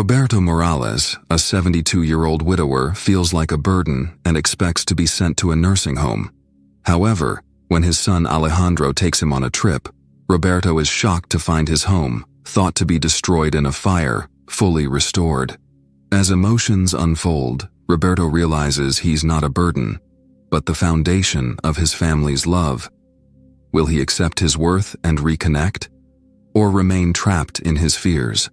Roberto Morales, a 72-year-old widower, feels like a burden and expects to be sent to a nursing home. However, when his son Alejandro takes him on a trip, Roberto is shocked to find his home, thought to be destroyed in a fire, fully restored. As emotions unfold, Roberto realizes he's not a burden, but the foundation of his family's love. Will he accept his worth and reconnect, or remain trapped in his fears?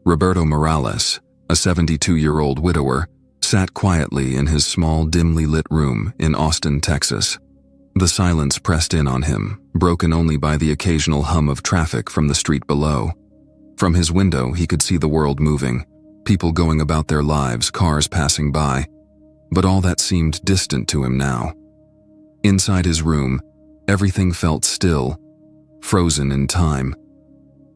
Roberto Morales, a 72-year-old widower, sat quietly in his small, dimly lit room in Austin, Texas. The silence pressed in on him, broken only by the occasional hum of traffic from the street below. From his window, he could see the world moving, people going about their lives, cars passing by. But all that seemed distant to him now. Inside his room, everything felt still, frozen in time.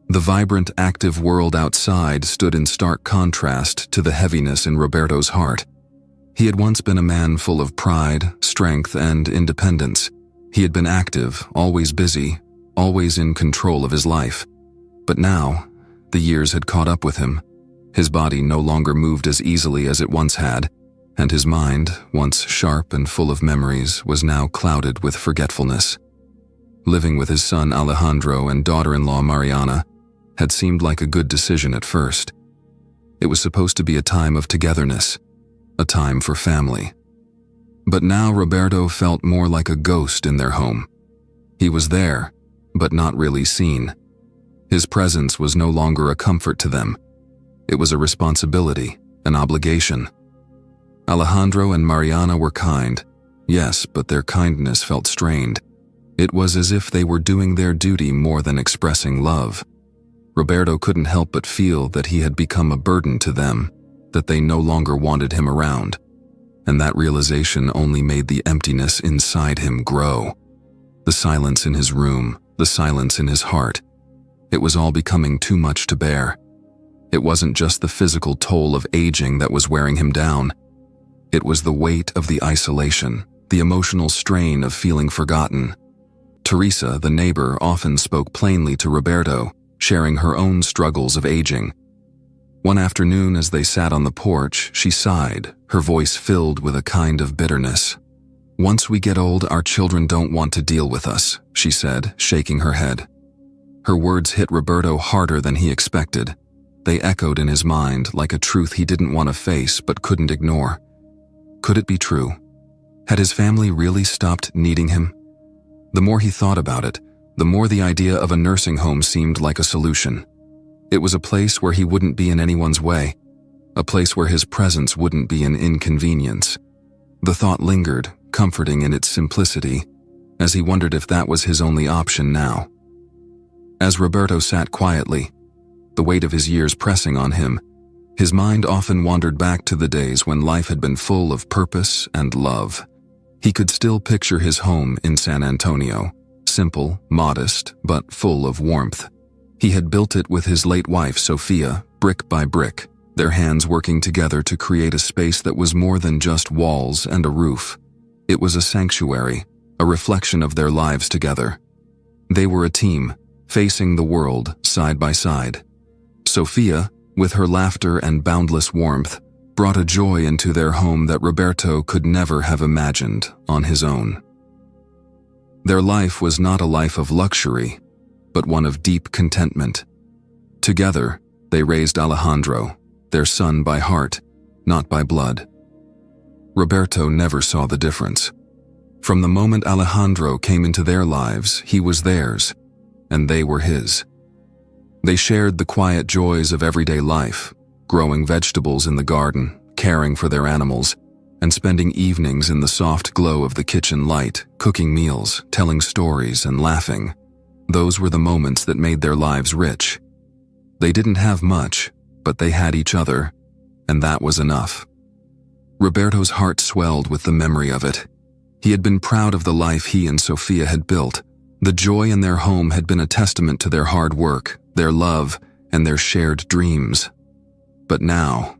The vibrant, active world outside stood in stark contrast to the heaviness in Roberto's heart. He had once been a man full of pride, strength, and independence. He had been active, always busy, always in control of his life. But now, the years had caught up with him. His body no longer moved as easily as it once had, and his mind, once sharp and full of memories, was now clouded with forgetfulness. Living with his son Alejandro and daughter-in-law Mariana had seemed like a good decision at first. It was supposed to be a time of togetherness, a time for family. But now Roberto felt more like a ghost in their home. He was there, but not really seen. His presence was no longer a comfort to them. It was a responsibility, an obligation. Alejandro and Mariana were kind, yes, but their kindness felt strained. It was as if they were doing their duty more than expressing love. Roberto couldn't help but feel that he had become a burden to them, that they no longer wanted him around. And that realization only made the emptiness inside him grow. The silence in his room, the silence in his heart. It was all becoming too much to bear. It wasn't just the physical toll of aging that was wearing him down. It was the weight of the isolation, the emotional strain of feeling forgotten. Teresa, the neighbor, often spoke plainly to Roberto, sharing her own struggles of aging. One afternoon, as they sat on the porch, she sighed, her voice filled with a kind of bitterness. "Once we get old, our children don't want to deal with us," she said, shaking her head. Her words hit Roberto harder than he expected. They echoed in his mind like a truth he didn't want to face but couldn't ignore. Could it be true? Had his family really stopped needing him? The more he thought about it, the more the idea of a nursing home seemed like a solution. It was a place where he wouldn't be in anyone's way, a place where his presence wouldn't be an inconvenience. The thought lingered, comforting in its simplicity, as he wondered if that was his only option now. As Roberto sat quietly, the weight of his years pressing on him, his mind often wandered back to the days when life had been full of purpose and love. He could still picture his home in San Antonio, simple, modest, but full of warmth. He had built it with his late wife, Sophia, brick by brick, their hands working together to create a space that was more than just walls and a roof. It was a sanctuary, a reflection of their lives together. They were a team, facing the world side by side. Sophia, with her laughter and boundless warmth, brought a joy into their home that Roberto could never have imagined on his own. Their life was not a life of luxury, but one of deep contentment. Together, they raised Alejandro, their son by heart, not by blood. Roberto never saw the difference. From the moment Alejandro came into their lives, he was theirs, and they were his. They shared the quiet joys of everyday life, growing vegetables in the garden, caring for their animals, and spending evenings in the soft glow of the kitchen light, cooking meals, telling stories, and laughing. Those were the moments that made their lives rich. They didn't have much, but they had each other, and that was enough. Roberto's heart swelled with the memory of it. He had been proud of the life he and Sophia had built. The joy in their home had been a testament to their hard work, their love, and their shared dreams. But now,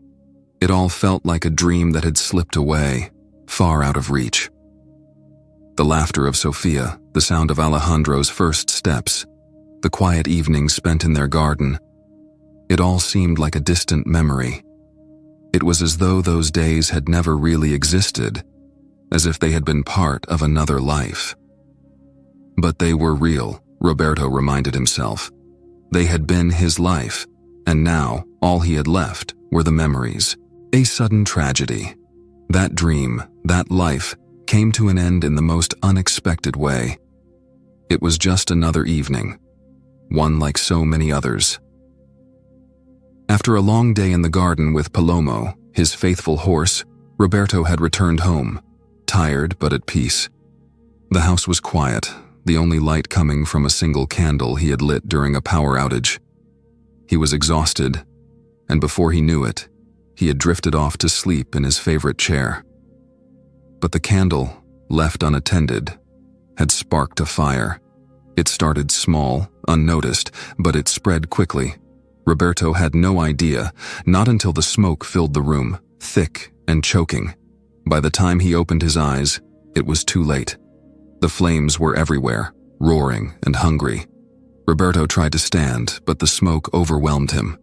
it all felt like a dream that had slipped away, far out of reach. The laughter of Sophia, the sound of Alejandro's first steps, the quiet evenings spent in their garden. It all seemed like a distant memory. It was as though those days had never really existed, as if they had been part of another life. But they were real, Roberto reminded himself. They had been his life, and now all he had left were the memories. A sudden tragedy. That dream, that life, came to an end in the most unexpected way. It was just another evening, one like so many others. After a long day in the garden with Palomo, his faithful horse, Roberto had returned home, tired but at peace. The house was quiet, the only light coming from a single candle he had lit during a power outage. He was exhausted, and before he knew it, he had drifted off to sleep in his favorite chair. But the candle, left unattended, had sparked a fire. It started small, unnoticed, but it spread quickly. Roberto had no idea, not until the smoke filled the room, thick and choking. By the time he opened his eyes, it was too late. The flames were everywhere, roaring and hungry. Roberto tried to stand, but the smoke overwhelmed him.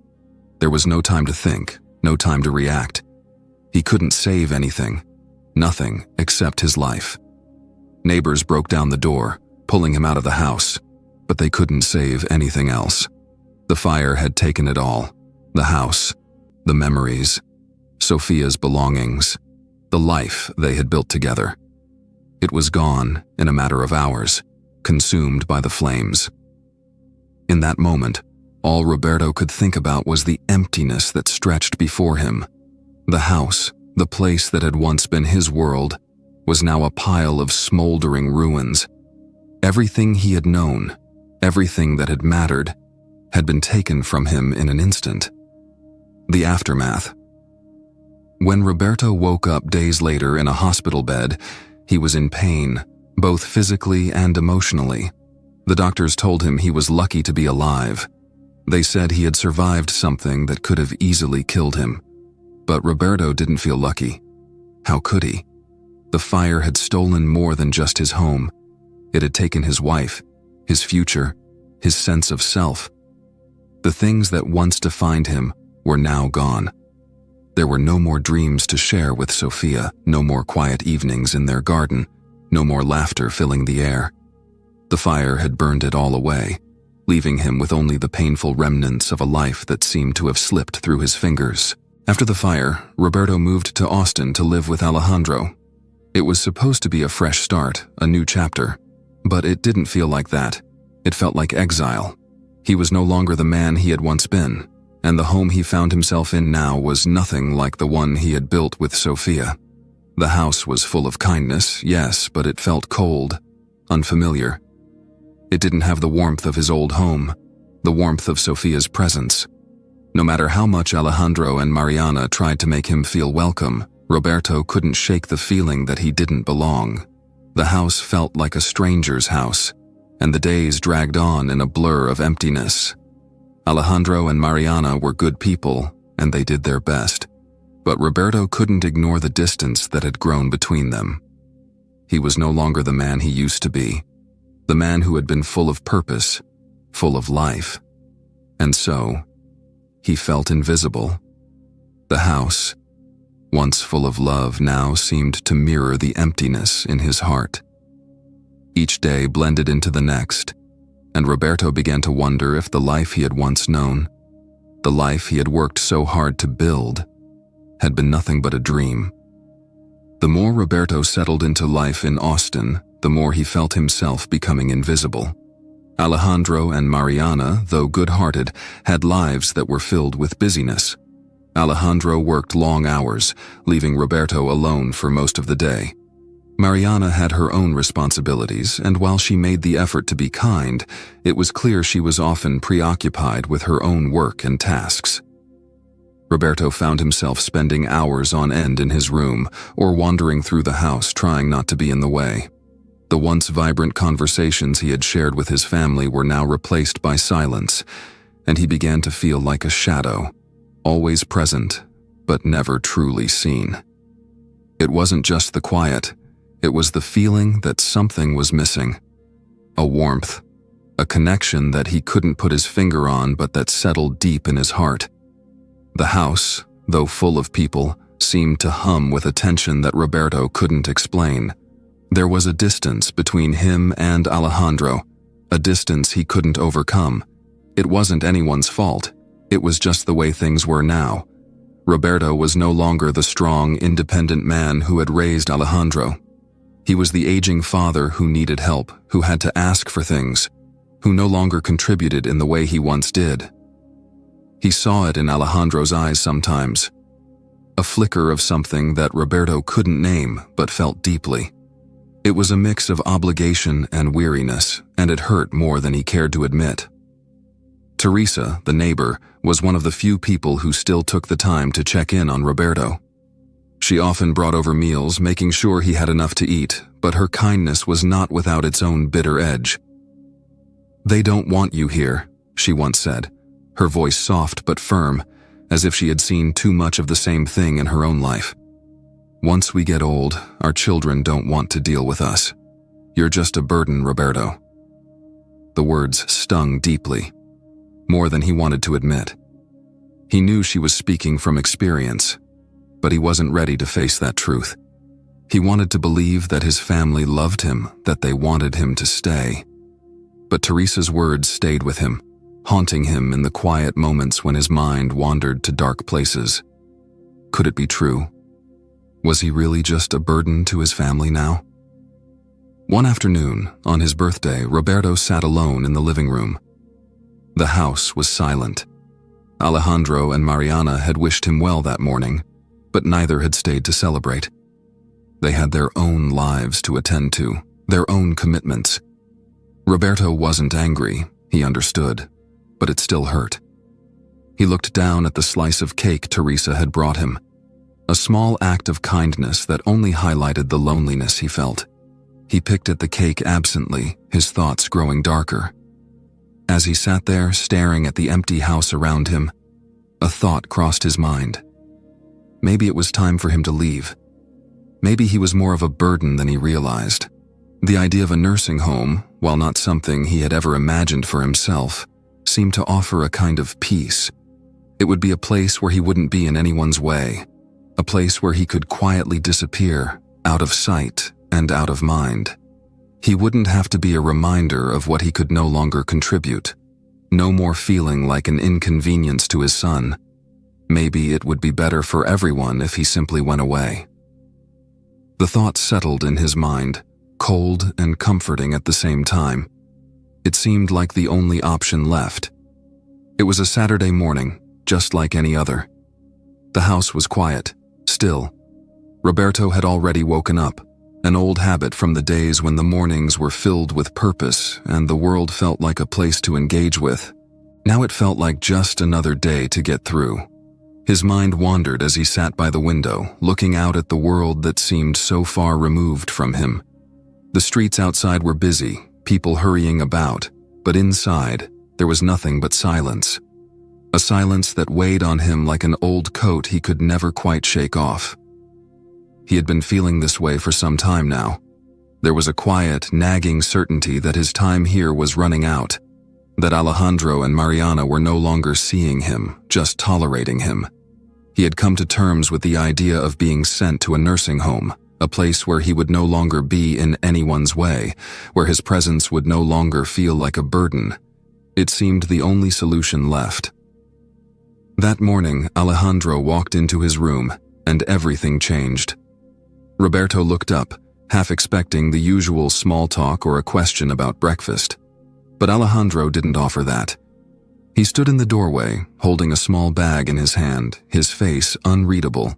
There was no time to think, no time to react. He couldn't save anything, nothing except his life. Neighbors broke down the door, pulling him out of the house, but they couldn't save anything else. The fire had taken it all. The house, the memories, Sofia's belongings, the life they had built together. It was gone in a matter of hours, consumed by the flames. In that moment, all Roberto could think about was the emptiness that stretched before him. The house, the place that had once been his world, was now a pile of smoldering ruins. Everything he had known, everything that had mattered, had been taken from him in an instant. The aftermath. When Roberto woke up days later in a hospital bed, he was in pain, both physically and emotionally. The doctors told him he was lucky to be alive. They said he had survived something that could have easily killed him. But Roberto didn't feel lucky. How could he? The fire had stolen more than just his home. It had taken his wife, his future, his sense of self. The things that once defined him were now gone. There were no more dreams to share with Sofia, no more quiet evenings in their garden, no more laughter filling the air. The fire had burned it all away, leaving him with only the painful remnants of a life that seemed to have slipped through his fingers. After the fire, Roberto moved to Austin to live with Alejandro. It was supposed to be a fresh start, a new chapter, but it didn't feel like that. It felt like exile. He was no longer the man he had once been, and the home he found himself in now was nothing like the one he had built with Sofia. The house was full of kindness, yes, but it felt cold, unfamiliar. It didn't have the warmth of his old home, the warmth of Sofia's presence. No matter how much Alejandro and Mariana tried to make him feel welcome, Roberto couldn't shake the feeling that he didn't belong. The house felt like a stranger's house, and the days dragged on in a blur of emptiness. Alejandro and Mariana were good people, and they did their best, but Roberto couldn't ignore the distance that had grown between them. He was no longer the man he used to be, the man who had been full of purpose, full of life. And so, he felt invisible. The house, once full of love, now seemed to mirror the emptiness in his heart. Each day blended into the next, and Roberto began to wonder if the life he had once known, the life he had worked so hard to build, had been nothing but a dream. The more Roberto settled into life in Austin, the more he felt himself becoming invisible. Alejandro and Mariana, though good-hearted, had lives that were filled with busyness. Alejandro worked long hours, leaving Roberto alone for most of the day. Mariana had her own responsibilities, and while she made the effort to be kind, it was clear she was often preoccupied with her own work and tasks. Roberto found himself spending hours on end in his room or wandering through the house trying not to be in the way. The once vibrant conversations he had shared with his family were now replaced by silence, and he began to feel like a shadow, always present, but never truly seen. It wasn't just the quiet. It was the feeling that something was missing. A warmth, a connection that he couldn't put his finger on but that settled deep in his heart. The house, though full of people, seemed to hum with a tension that Roberto couldn't explain. There was a distance between him and Alejandro, a distance he couldn't overcome. It wasn't anyone's fault. It was just the way things were now. Roberto was no longer the strong, independent man who had raised Alejandro. He was the aging father who needed help, who had to ask for things, who no longer contributed in the way he once did. He saw it in Alejandro's eyes sometimes, a flicker of something that Roberto couldn't name but felt deeply. It was a mix of obligation and weariness, and it hurt more than he cared to admit. Teresa, the neighbor, was one of the few people who still took the time to check in on Roberto. She often brought over meals, making sure he had enough to eat, but her kindness was not without its own bitter edge. "They don't want you here," she once said, her voice soft but firm, as if she had seen too much of the same thing in her own life. "Once we get old, our children don't want to deal with us. You're just a burden, Roberto." The words stung deeply, more than he wanted to admit. He knew she was speaking from experience, but he wasn't ready to face that truth. He wanted to believe that his family loved him, that they wanted him to stay. But Teresa's words stayed with him, haunting him in the quiet moments when his mind wandered to dark places. Could it be true? Was he really just a burden to his family now? One afternoon, on his birthday, Roberto sat alone in the living room. The house was silent. Alejandro and Mariana had wished him well that morning, but neither had stayed to celebrate. They had their own lives to attend to, their own commitments. Roberto wasn't angry, he understood, but it still hurt. He looked down at the slice of cake Teresa had brought him, a small act of kindness that only highlighted the loneliness he felt. He picked at the cake absently, his thoughts growing darker. As he sat there staring at the empty house around him, a thought crossed his mind. Maybe it was time for him to leave. Maybe he was more of a burden than he realized. The idea of a nursing home, while not something he had ever imagined for himself, seemed to offer a kind of peace. It would be a place where he wouldn't be in anyone's way, a place where he could quietly disappear, out of sight and out of mind. He wouldn't have to be a reminder of what he could no longer contribute, no more feeling like an inconvenience to his son. Maybe it would be better for everyone if he simply went away. The thought settled in his mind, cold and comforting at the same time. It seemed like the only option left. It was a Saturday morning, just like any other. The house was quiet, still. Roberto had already woken up, an old habit from the days when the mornings were filled with purpose and the world felt like a place to engage with. Now it felt like just another day to get through. His mind wandered as he sat by the window, looking out at the world that seemed so far removed from him. The streets outside were busy, people hurrying about, but inside, there was nothing but silence. A silence that weighed on him like an old coat he could never quite shake off. He had been feeling this way for some time now. There was a quiet, nagging certainty that his time here was running out, that Alejandro and Mariana were no longer seeing him, just tolerating him. He had come to terms with the idea of being sent to a nursing home, a place where he would no longer be in anyone's way, where his presence would no longer feel like a burden. It seemed the only solution left. That morning, Alejandro walked into his room, and everything changed. Roberto looked up, half expecting the usual small talk or a question about breakfast. But Alejandro didn't offer that. He stood in the doorway, holding a small bag in his hand, his face unreadable.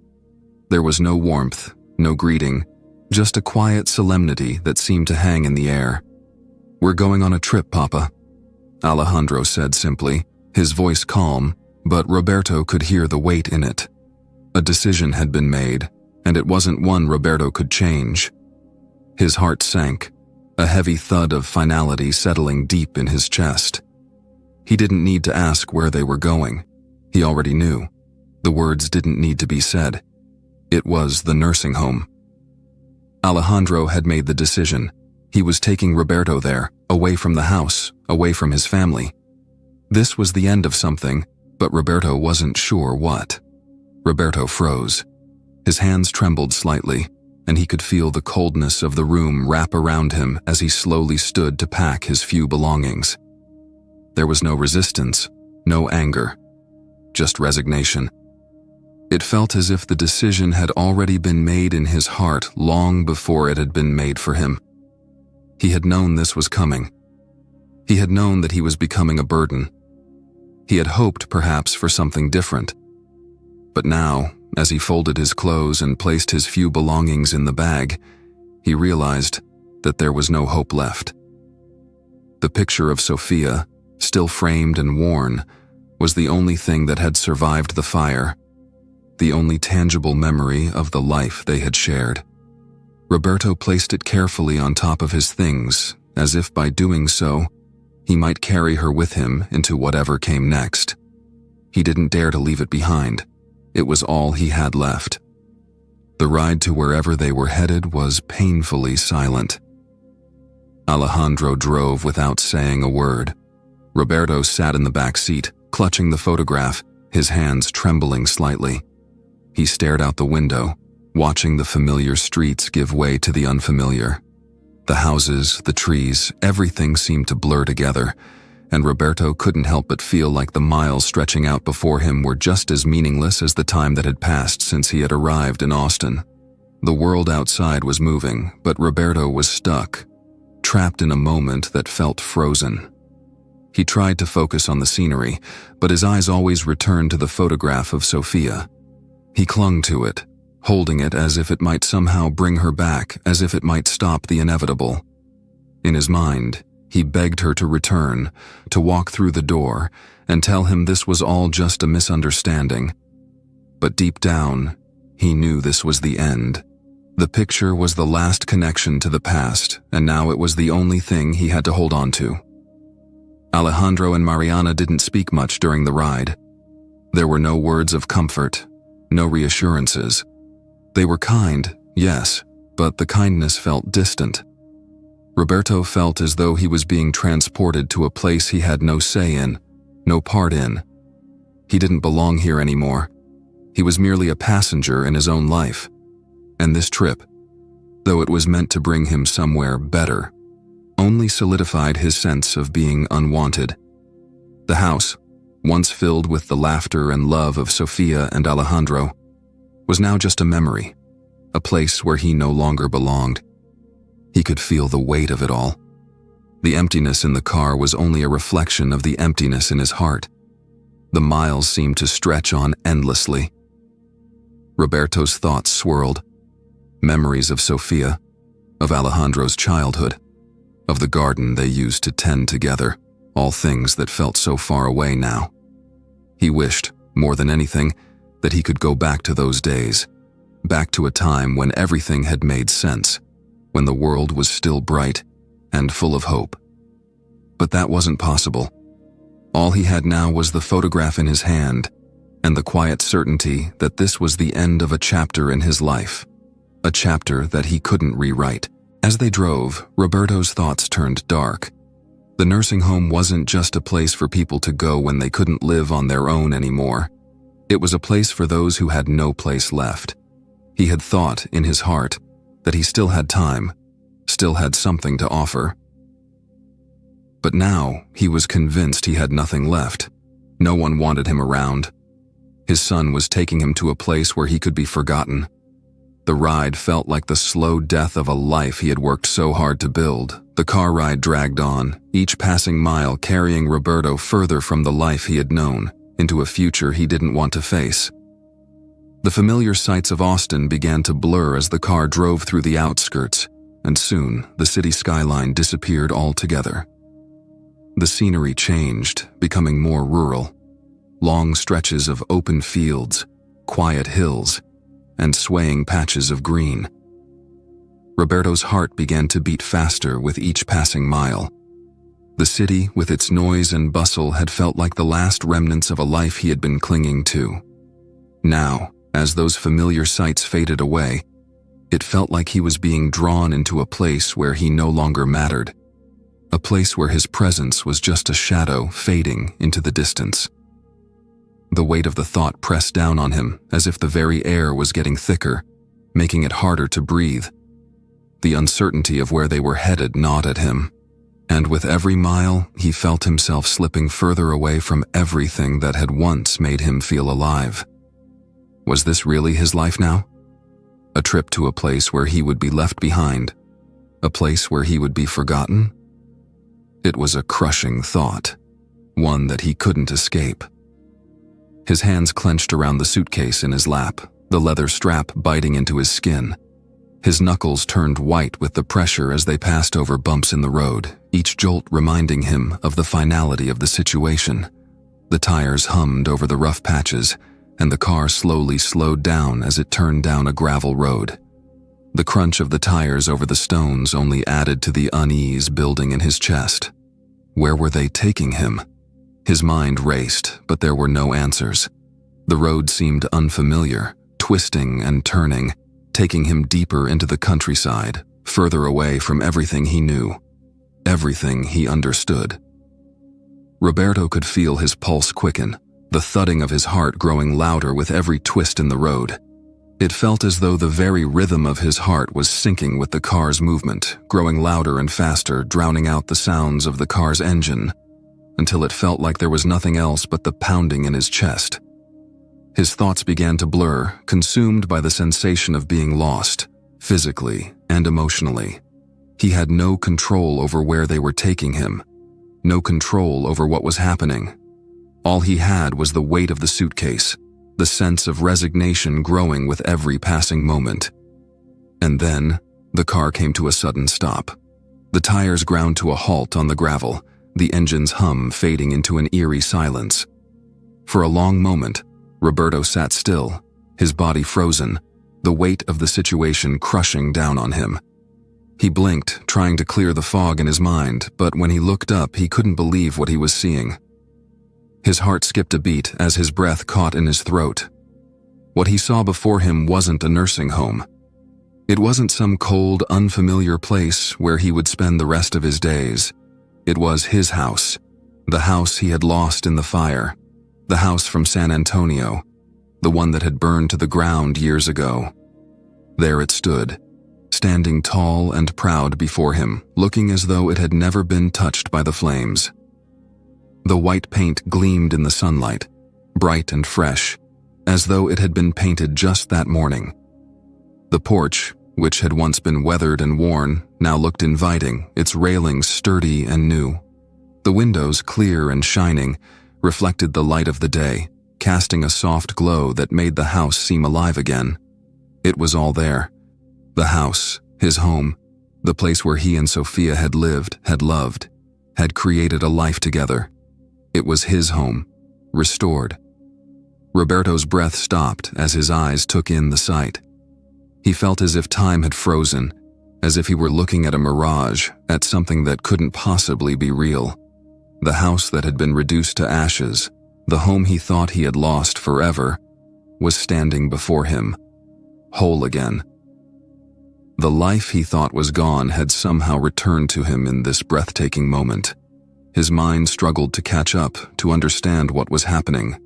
There was no warmth, no greeting, just a quiet solemnity that seemed to hang in the air. "We're going on a trip, Papa," Alejandro said simply, his voice calm, but Roberto could hear the weight in it. A decision had been made, and it wasn't one Roberto could change. His heart sank, a heavy thud of finality settling deep in his chest. He didn't need to ask where they were going. He already knew. The words didn't need to be said. It was the nursing home. Alejandro had made the decision. He was taking Roberto there, away from the house, away from his family. This was the end of something, but Roberto wasn't sure what. Roberto froze. His hands trembled slightly, and he could feel the coldness of the room wrap around him as he slowly stood to pack his few belongings. There was no resistance, no anger, just resignation. It felt as if the decision had already been made in his heart long before it had been made for him. He had known this was coming. He had known that he was becoming a burden. He had hoped, perhaps, for something different. But now, as he folded his clothes and placed his few belongings in the bag, he realized that there was no hope left. The picture of Sophia, still framed and worn, was the only thing that had survived the fire, the only tangible memory of the life they had shared. Roberto placed it carefully on top of his things, as if by doing so, he might carry her with him into whatever came next. He didn't dare to leave it behind. It was all he had left. The ride to wherever they were headed was painfully silent. Alejandro drove without saying a word. Roberto sat in the back seat, clutching the photograph, his hands trembling slightly. He stared out the window, watching the familiar streets give way to the unfamiliar. The houses, the trees, everything seemed to blur together, and Roberto couldn't help but feel like the miles stretching out before him were just as meaningless as the time that had passed since he had arrived in Austin. The world outside was moving, but Roberto was stuck, trapped in a moment that felt frozen. He tried to focus on the scenery, but his eyes always returned to the photograph of Sophia. He clung to it, holding it as if it might somehow bring her back, as if it might stop the inevitable. In his mind, he begged her to return, to walk through the door, and tell him this was all just a misunderstanding. But deep down, he knew this was the end. The picture was the last connection to the past, and now it was the only thing he had to hold on to. Alejandro and Mariana didn't speak much during the ride. There were no words of comfort, no reassurances. They were kind, yes, but the kindness felt distant. Roberto felt as though he was being transported to a place he had no say in, no part in. He didn't belong here anymore. He was merely a passenger in his own life. And this trip, though it was meant to bring him somewhere better, only solidified his sense of being unwanted. The house, once filled with the laughter and love of Sophia and Alejandro, was now just a memory, a place where he no longer belonged. He could feel the weight of it all. The emptiness in the car was only a reflection of the emptiness in his heart. The miles seemed to stretch on endlessly. Roberto's thoughts swirled. Memories of Sophia, of Alejandro's childhood, of the garden they used to tend together, all things that felt so far away now. He wished, more than anything, that he could go back to those days, back to a time when everything had made sense, when the world was still bright and full of hope. But that wasn't possible. All he had now was the photograph in his hand and the quiet certainty that this was the end of a chapter in his life, a chapter that he couldn't rewrite. As they drove, Roberto's thoughts turned dark. The nursing home wasn't just a place for people to go when they couldn't live on their own anymore. It was a place for those who had no place left. He had thought, in his heart, that he still had time, still had something to offer. But now, he was convinced he had nothing left. No one wanted him around. His son was taking him to a place where he could be forgotten. The ride felt like the slow death of a life he had worked so hard to build. The car ride dragged on, each passing mile carrying Roberto further from the life he had known, into a future he didn't want to face. The familiar sights of Austin began to blur as the car drove through the outskirts, and soon the city skyline disappeared altogether. The scenery changed, becoming more rural. Long stretches of open fields, quiet hills, and swaying patches of green. Roberto's heart began to beat faster with each passing mile. The city, with its noise and bustle, had felt like the last remnants of a life he had been clinging to. Now, as those familiar sights faded away, It felt like he was being drawn into a place where he no longer mattered, a place where his presence was just a shadow fading into the distance. The weight of the thought pressed down on him as if the very air was getting thicker, making it harder to breathe. The uncertainty of where they were headed gnawed at him, and with every mile he felt himself slipping further away from everything that had once made him feel alive. Was this really his life now? A trip to a place where he would be left behind, a place where he would be forgotten? It was a crushing thought, one that he couldn't escape. His hands clenched around the suitcase in his lap, the leather strap biting into his skin. His knuckles turned white with the pressure as they passed over bumps in the road, each jolt reminding him of the finality of the situation. The tires hummed over the rough patches, and the car slowly slowed down as it turned down a gravel road. The crunch of the tires over the stones only added to the unease building in his chest. Where were they taking him? His mind raced, but there were no answers. The road seemed unfamiliar, twisting and turning, taking him deeper into the countryside, further away from everything he knew, everything he understood. Roberto could feel his pulse quicken, the thudding of his heart growing louder with every twist in the road. It felt as though the very rhythm of his heart was syncing with the car's movement, growing louder and faster, drowning out the sounds of the car's engine, until it felt like there was nothing else but the pounding in his chest. His thoughts began to blur, consumed by the sensation of being lost, physically and emotionally. He had no control over where they were taking him, no control over what was happening. All he had was the weight of the suitcase, the sense of resignation growing with every passing moment. And then, the car came to a sudden stop. The tires ground to a halt on the gravel, the engine's hum fading into an eerie silence. For a long moment, Roberto sat still, his body frozen, the weight of the situation crushing down on him. He blinked, trying to clear the fog in his mind, but when he looked up, he couldn't believe what he was seeing. His heart skipped a beat as his breath caught in his throat. What he saw before him wasn't a nursing home. It wasn't some cold, unfamiliar place where he would spend the rest of his days. It was his house, the house he had lost in the fire, the house from San Antonio, the one that had burned to the ground years ago. There it stood, standing tall and proud before him, looking as though it had never been touched by the flames. The white paint gleamed in the sunlight, bright and fresh, as though it had been painted just that morning. The porch, which had once been weathered and worn, now looked inviting, its railings sturdy and new. The windows, clear and shining, reflected the light of the day, casting a soft glow that made the house seem alive again. It was all there. The house, his home, the place where he and Sofia had lived, had loved, had created a life together. It was his home, restored. Roberto's breath stopped as his eyes took in the sight. He felt as if time had frozen, as if he were looking at a mirage, at something that couldn't possibly be real. The house that had been reduced to ashes, the home he thought he had lost forever, was standing before him, whole again. The life he thought was gone had somehow returned to him in this breathtaking moment. His mind struggled to catch up, to understand what was happening.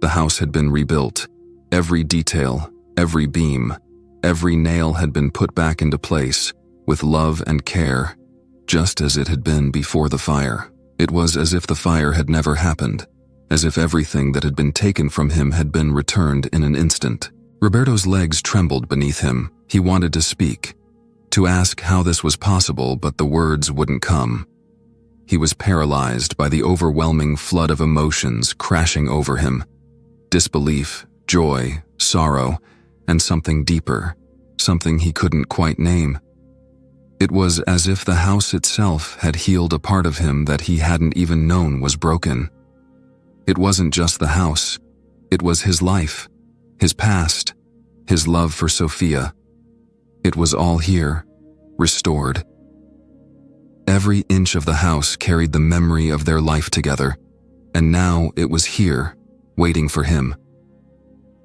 The house had been rebuilt. Every detail, every beam, every nail had been put back into place, with love and care, just as it had been before the fire. It was as if the fire had never happened, as if everything that had been taken from him had been returned in an instant. Roberto's legs trembled beneath him. He wanted to speak, to ask how this was possible, but the words wouldn't come. He was paralyzed by the overwhelming flood of emotions crashing over him. Disbelief, joy, sorrow, and something deeper, something he couldn't quite name. It was as if the house itself had healed a part of him that he hadn't even known was broken. It wasn't just the house. It was his life, his past, his love for Sofia. It was all here, restored. Every inch of the house carried the memory of their life together, and now it was here, waiting for him.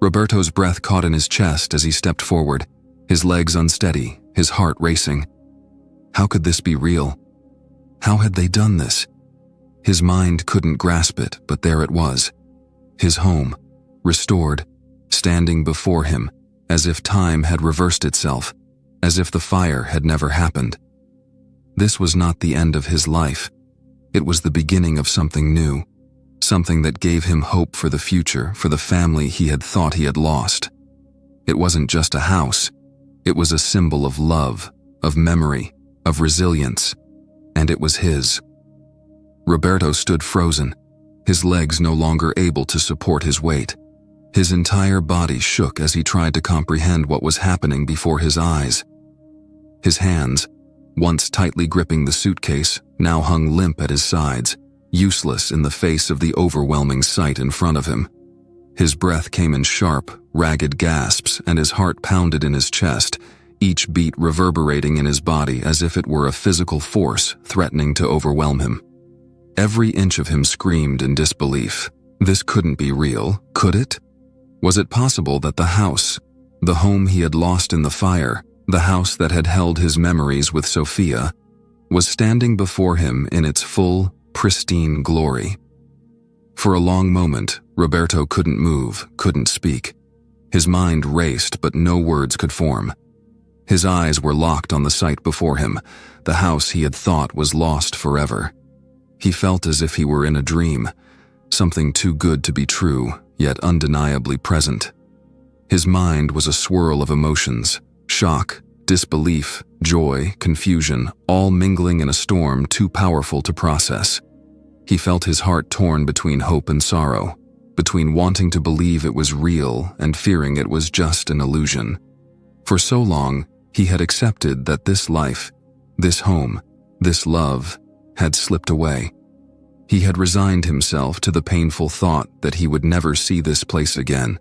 Roberto's breath caught in his chest as he stepped forward, his legs unsteady, his heart racing. How could this be real? How had they done this? His mind couldn't grasp it, but there it was. His home, restored, standing before him, as if time had reversed itself, as if the fire had never happened. This was not the end of his life. It was the beginning of something new, something that gave him hope for the future, for the family he had thought he had lost. It wasn't just a house. It was a symbol of love, of memory, of resilience, and it was his. Roberto stood frozen, his legs no longer able to support his weight. His entire body shook as he tried to comprehend what was happening before his eyes. His hands, once tightly gripping the suitcase, now hung limp at his sides, useless in the face of the overwhelming sight in front of him. His breath came in sharp, ragged gasps, and his heart pounded in his chest, each beat reverberating in his body as if it were a physical force threatening to overwhelm him. Every inch of him screamed in disbelief. This couldn't be real, could it? Was it possible that the house, the home he had lost in the fire, the house that had held his memories with Sophia, was standing before him in its full, pristine glory? For a long moment, Roberto couldn't move, couldn't speak. His mind raced, but no words could form. His eyes were locked on the sight before him, the house he had thought was lost forever. He felt as if he were in a dream, something too good to be true, yet undeniably present. His mind was a swirl of emotions, shock, disbelief, joy, confusion, all mingling in a storm too powerful to process. He felt his heart torn between hope and sorrow, between wanting to believe it was real and fearing it was just an illusion. For so long, he had accepted that this life, this home, this love, had slipped away. He had resigned himself to the painful thought that he would never see this place again,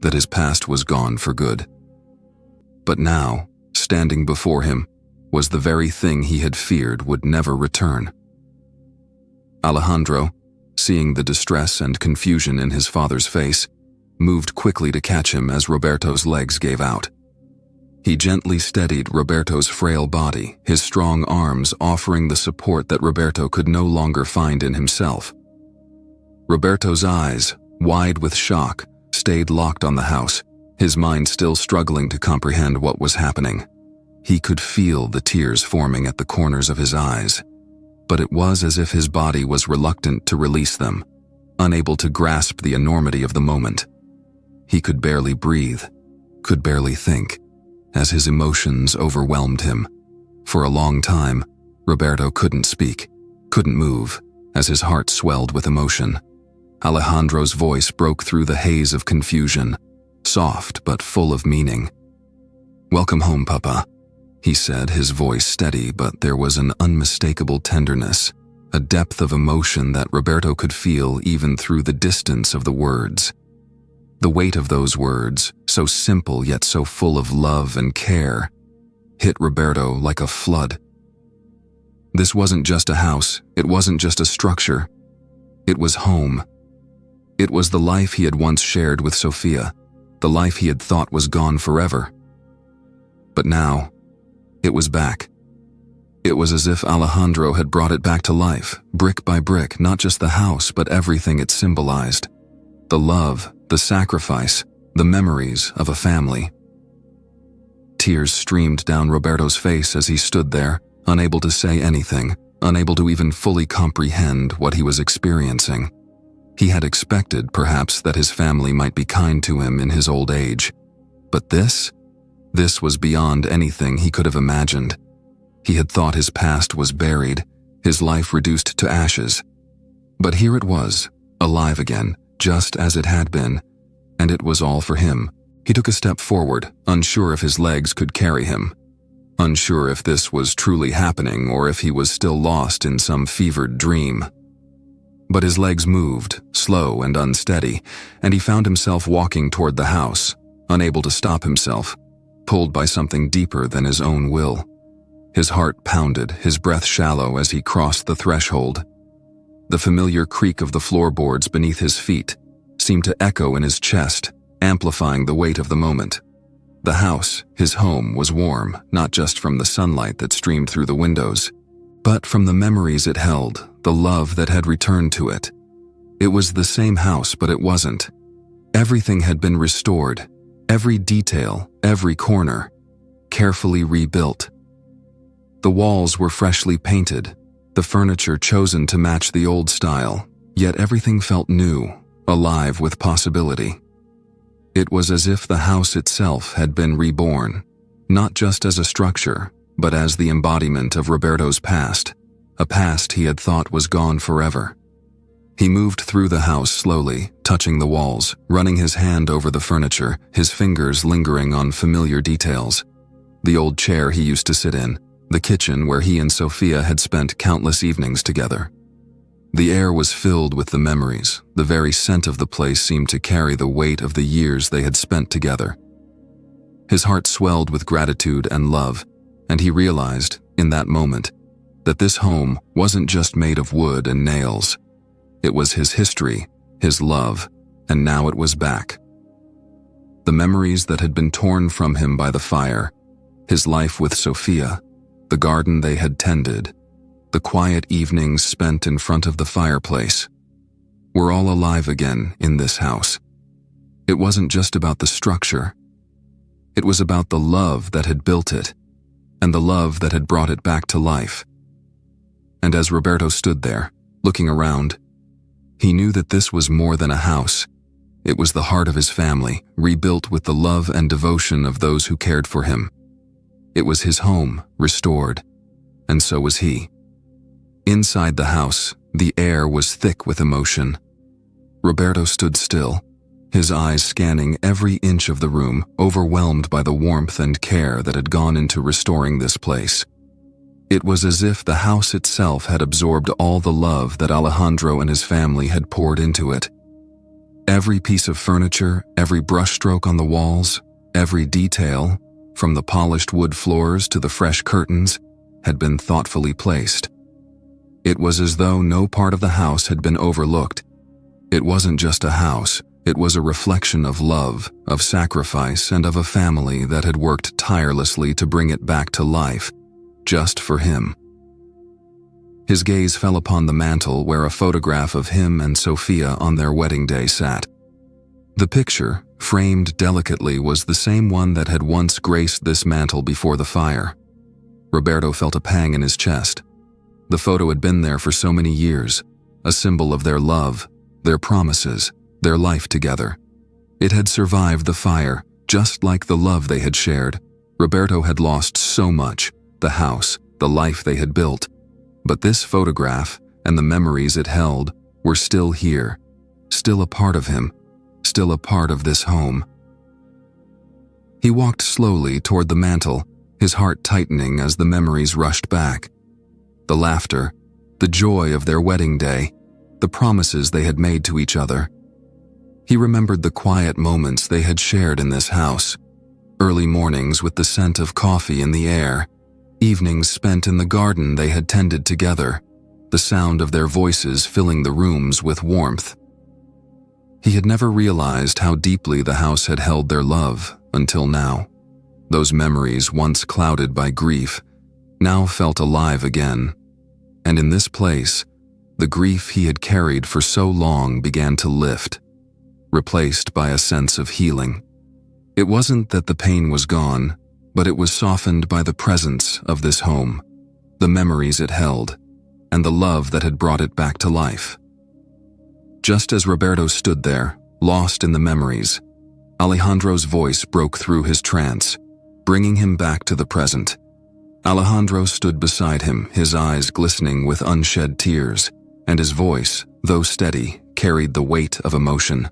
that his past was gone for good. But now, standing before him, was the very thing he had feared would never return. Alejandro, seeing the distress and confusion in his father's face, moved quickly to catch him as Roberto's legs gave out. He gently steadied Roberto's frail body, his strong arms offering the support that Roberto could no longer find in himself. Roberto's eyes, wide with shock, stayed locked on the house, his mind still struggling to comprehend what was happening. He could feel the tears forming at the corners of his eyes, but it was as if his body was reluctant to release them, unable to grasp the enormity of the moment. He could barely breathe, could barely think, as his emotions overwhelmed him. For a long time, Roberto couldn't speak, couldn't move, as his heart swelled with emotion. Alejandro's voice broke through the haze of confusion, soft but full of meaning. "Welcome home, Papa," he said, his voice steady, but there was an unmistakable tenderness, a depth of emotion that Roberto could feel even through the distance of the words. The weight of those words, so simple yet so full of love and care, hit Roberto like a flood. This wasn't just a house, it wasn't just a structure. It was home. It was the life he had once shared with Sophia, the life he had thought was gone forever. But now, it was back. It was as if Alejandro had brought it back to life, brick by brick, not just the house, but everything it symbolized. The love, the sacrifice, the memories of a family. Tears streamed down Roberto's face as he stood there, unable to say anything, unable to even fully comprehend what he was experiencing. He had expected, perhaps, that his family might be kind to him in his old age. But this was beyond anything he could have imagined. He had thought his past was buried, his life reduced to ashes. But here it was, alive again, just as it had been, and it was all for him. He took a step forward, unsure if his legs could carry him, unsure if this was truly happening or if he was still lost in some fevered dream. But his legs moved, slow and unsteady, and he found himself walking toward the house, unable to stop himself, pulled by something deeper than his own will. His heart pounded, his breath shallow as he crossed the threshold. The familiar creak of the floorboards beneath his feet seemed to echo in his chest, amplifying the weight of the moment. The house, his home, was warm, not just from the sunlight that streamed through the windows, but from the memories it held, the love that had returned to it. It was the same house, but it wasn't. Everything had been restored, every detail, every corner, carefully rebuilt. The walls were freshly painted, the furniture chosen to match the old style, yet everything felt new, alive with possibility. It was as if the house itself had been reborn, not just as a structure, but as the embodiment of Roberto's past, a past he had thought was gone forever. He moved through the house slowly, touching the walls, running his hand over the furniture, his fingers lingering on familiar details. The old chair he used to sit in, the kitchen where he and Sophia had spent countless evenings together. The air was filled with the memories. The very scent of the place seemed to carry the weight of the years they had spent together. His heart swelled with gratitude and love, and he realized, in that moment, that this home wasn't just made of wood and nails. It was his history, his love, and now it was back. The memories that had been torn from him by the fire, his life with Sophia, the garden they had tended, the quiet evenings spent in front of the fireplace, were all alive again in this house. It wasn't just about the structure. It was about the love that had built it, and the love that had brought it back to life. And as Roberto stood there, looking around, he knew that this was more than a house. It was the heart of his family, rebuilt with the love and devotion of those who cared for him. It was his home, restored, and so was he. Inside the house, the air was thick with emotion. Roberto stood still, his eyes scanning every inch of the room, overwhelmed by the warmth and care that had gone into restoring this place. It was as if the house itself had absorbed all the love that Alejandro and his family had poured into it. Every piece of furniture, every brushstroke on the walls, every detail, from the polished wood floors to the fresh curtains, had been thoughtfully placed. It was as though no part of the house had been overlooked. It wasn't just a house, it was a reflection of love, of sacrifice, and of a family that had worked tirelessly to bring it back to life, just for him. His gaze fell upon the mantel where a photograph of him and Sophia on their wedding day sat. The picture, framed delicately, was the same one that had once graced this mantel before the fire. Roberto felt a pang in his chest. The photo had been there for so many years, a symbol of their love, their promises, their life together. It had survived the fire, just like the love they had shared. Roberto had lost so much, the house, the life they had built. But this photograph, and the memories it held, were still here, still a part of him, still a part of this home. He walked slowly toward the mantel, his heart tightening as the memories rushed back. The laughter, the joy of their wedding day, the promises they had made to each other. He remembered the quiet moments they had shared in this house, early mornings with the scent of coffee in the air, evenings spent in the garden they had tended together, the sound of their voices filling the rooms with warmth. He had never realized how deeply the house had held their love until now. Those memories, once clouded by grief, now felt alive again. And in this place, the grief he had carried for so long began to lift, replaced by a sense of healing. It wasn't that the pain was gone, but it was softened by the presence of this home, the memories it held, and the love that had brought it back to life. Just as Roberto stood there, lost in the memories, Alejandro's voice broke through his trance, bringing him back to the present. Alejandro stood beside him, his eyes glistening with unshed tears, and his voice, though steady, carried the weight of emotion.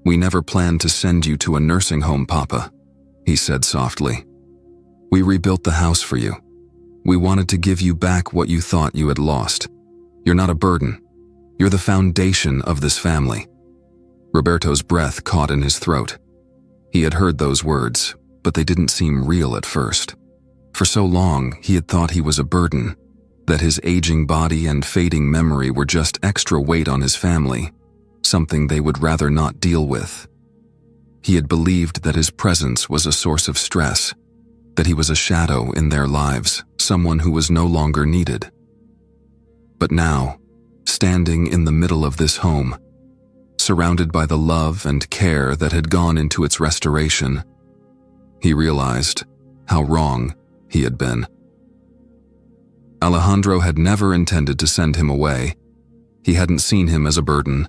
"We never planned to send you to a nursing home, Papa," he said softly. "We rebuilt the house for you. We wanted to give you back what you thought you had lost. You're not a burden. You're the foundation of this family." Roberto's breath caught in his throat. He had heard those words, but they didn't seem real at first. For so long, he had thought he was a burden, that his aging body and fading memory were just extra weight on his family, something they would rather not deal with. He had believed that his presence was a source of stress, that he was a shadow in their lives, someone who was no longer needed. But now, standing in the middle of this home, surrounded by the love and care that had gone into its restoration, he realized how wrong he had been. Alejandro had never intended to send him away. He hadn't seen him as a burden.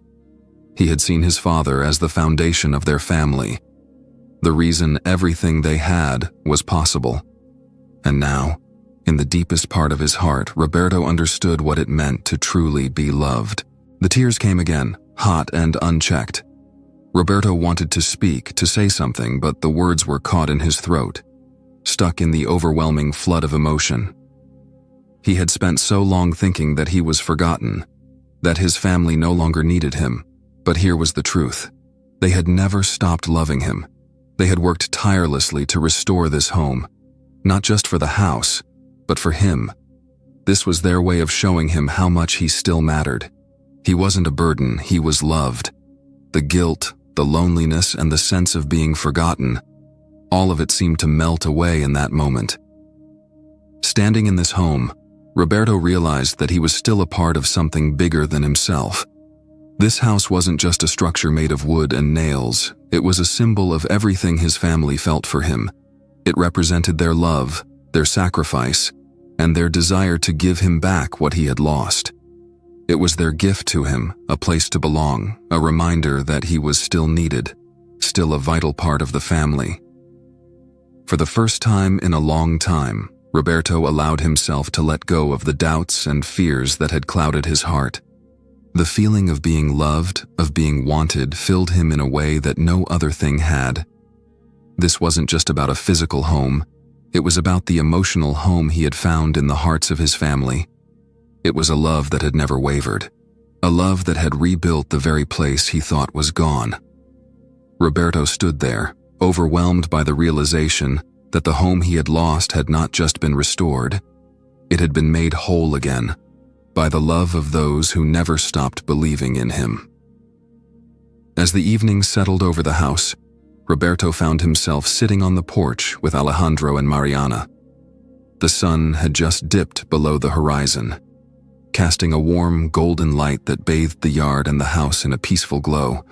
He had seen his father as the foundation of their family, the reason everything they had was possible. And now, in the deepest part of his heart, Roberto understood what it meant to truly be loved. The tears came again, hot and unchecked. Roberto wanted to speak, to say something, but the words were caught in his throat, stuck in the overwhelming flood of emotion. He had spent so long thinking that he was forgotten, that his family no longer needed him. But here was the truth. They had never stopped loving him. They had worked tirelessly to restore this home, not just for the house, but for him. This was their way of showing him how much he still mattered. He wasn't a burden, he was loved. The guilt, the loneliness, and the sense of being forgotten, all of it seemed to melt away in that moment. Standing in this home, Roberto realized that he was still a part of something bigger than himself. This house wasn't just a structure made of wood and nails, it was a symbol of everything his family felt for him. It represented their love, their sacrifice, and their desire to give him back what he had lost. It was their gift to him, a place to belong, a reminder that he was still needed, still a vital part of the family. For the first time in a long time, Roberto allowed himself to let go of the doubts and fears that had clouded his heart. The feeling of being loved, of being wanted, filled him in a way that no other thing had. This wasn't just about a physical home, it was about the emotional home he had found in the hearts of his family. It was a love that had never wavered, a love that had rebuilt the very place he thought was gone. Roberto stood there, overwhelmed by the realization that the home he had lost had not just been restored, it had been made whole again, by the love of those who never stopped believing in him. As the evening settled over the house, Roberto found himself sitting on the porch with Alejandro and Mariana. The sun had just dipped below the horizon, casting a warm, golden light that bathed the yard and the house in a peaceful glow.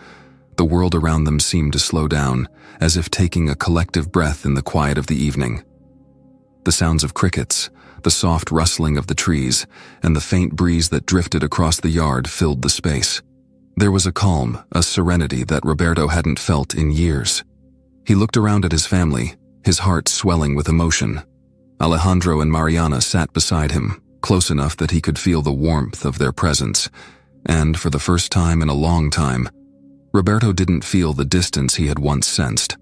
The world around them seemed to slow down, as if taking a collective breath in the quiet of the evening. The sounds of crickets, the soft rustling of the trees, and the faint breeze that drifted across the yard filled the space. There was a calm, a serenity that Roberto hadn't felt in years. He looked around at his family, his heart swelling with emotion. Alejandro and Mariana sat beside him, close enough that he could feel the warmth of their presence, and for the first time in a long time, Roberto didn't feel the distance he had once sensed.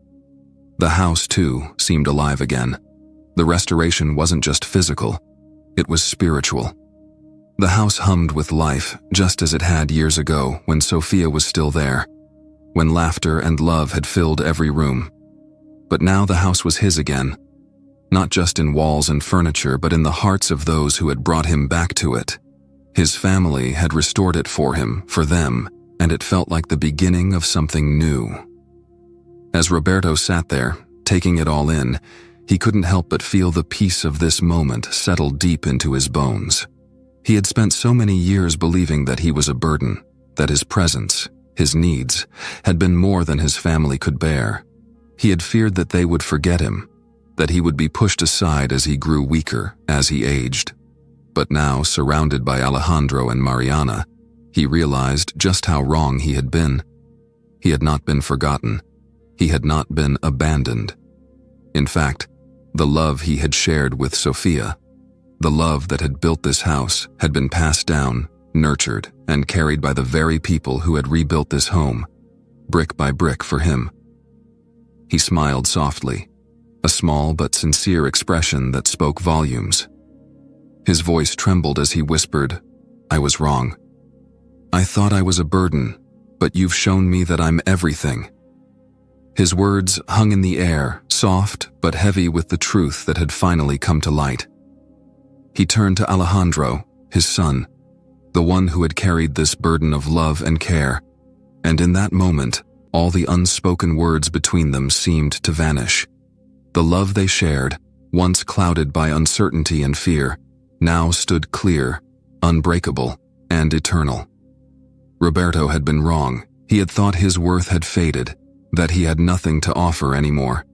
The house, too, seemed alive again. The restoration wasn't just physical, it was spiritual. The house hummed with life, just as it had years ago when Sophia was still there, when laughter and love had filled every room. But now the house was his again, not just in walls and furniture, but in the hearts of those who had brought him back to it. His family had restored it for him, for them, and it felt like the beginning of something new. As Roberto sat there, taking it all in, he couldn't help but feel the peace of this moment settle deep into his bones. He had spent so many years believing that he was a burden, that his presence, his needs, had been more than his family could bear. He had feared that they would forget him, that he would be pushed aside as he grew weaker, as he aged. But now, surrounded by Alejandro and Mariana, he realized just how wrong he had been. He had not been forgotten. He had not been abandoned. In fact, the love he had shared with Sophia, the love that had built this house, had been passed down, nurtured, and carried by the very people who had rebuilt this home, brick by brick for him. He smiled softly, a small but sincere expression that spoke volumes. His voice trembled as he whispered, "I was wrong. I thought I was a burden, but you've shown me that I'm everything." His words hung in the air, soft but heavy with the truth that had finally come to light. He turned to Alejandro, his son, the one who had carried this burden of love and care, and in that moment, all the unspoken words between them seemed to vanish. The love they shared, once clouded by uncertainty and fear, now stood clear, unbreakable, and eternal. Roberto had been wrong. He had thought his worth had faded, that he had nothing to offer anymore.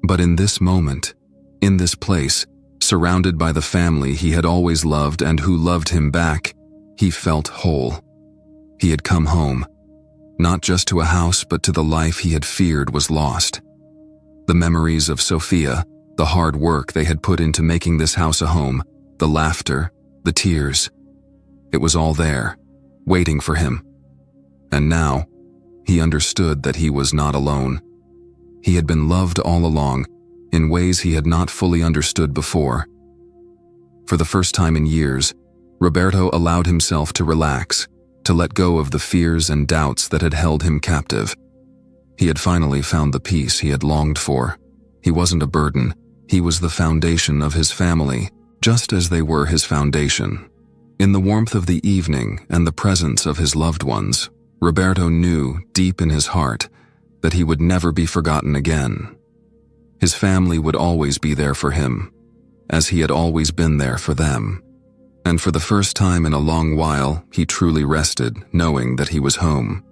But in this moment, in this place, surrounded by the family he had always loved and who loved him back, he felt whole. He had come home, not just to a house but to the life he had feared was lost. The memories of Sophia, the hard work they had put into making this house a home, the laughter, the tears. It was all there, waiting for him. And now, he understood that he was not alone. He had been loved all along, in ways he had not fully understood before. For the first time in years, Roberto allowed himself to relax, to let go of the fears and doubts that had held him captive. He had finally found the peace he had longed for. He wasn't a burden. He was the foundation of his family, just as they were his foundation. In the warmth of the evening and the presence of his loved ones, Roberto knew deep in his heart that he would never be forgotten again. His family would always be there for him, as he had always been there for them. And for the first time in a long while, he truly rested, knowing that he was home.